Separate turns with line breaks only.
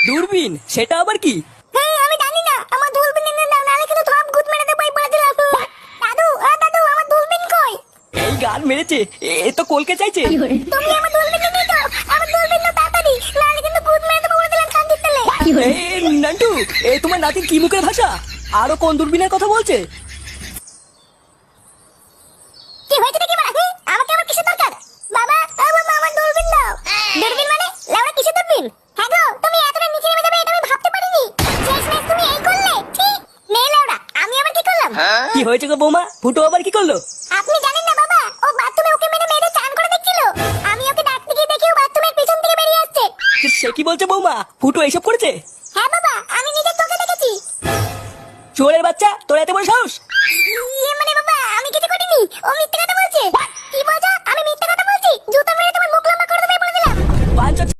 দূরবীন? সেটা আবার কি?
হ্যাঁ আমি জানি না, আমার দূরবীন এনে দাও, নাহলে কিন্তু ধপ গুদ মেরে দেবো এই বলে দিলাম। দাদু দাদু আমার দূরবীন কই?
এই গান মেরেছে, এ তো কলকে চাইছে।
তুমি আমার দূরবীন নিয়ে যাও, আমার দূরবীন না তাড়াতাড়ি, নাহলে কিন্তু গুদ মেরে দেবো বলে দিলাম শান্তির তেলে।
নান্টু, এ তোমার নাতির কি মুখের ভাষা? আরো কোন দূরবীনের কথা বলছে?
কি হয়েছে নাকি মারা? আমাকে আমার কিসের দরকার? বাবা বাবা আমার দূরবীন দাও। দূরবীন মানে লাউড়া কিসের দূরবীন? হ্যাঁ গো, তুমি এতটা নিচে নেমে যাবে এটা আমি ভাবতে পারিনি। শেষমেশ তুমি এই করলে, ঠিক নে লাউড়া, আমি আবার কি করলাম?
কি হয়েছে গো বৌমা? ফুটো আবার কি করলো?
আপনি জানেন না বাবা, ও বাথরুমে ওকে মেরে মেরে চান করে দেখছিল। আমি ওকে ডাকতে গিয়ে দেখি ও বাথরুমের পিছন থেকে বেরিয়ে আসছে।
সে কি বলছে বৌমা? ফুটো এইসব করেছে?
হ্যাঁ বাবা, আমি নিজের চোখে দেখেছি।
চোরের বাচ্চা, তোর এত বড় সাহস!
মানে বাবা আমি কিছু করিনি, ও মিথ্যে কথা বলছে। কি বলছো?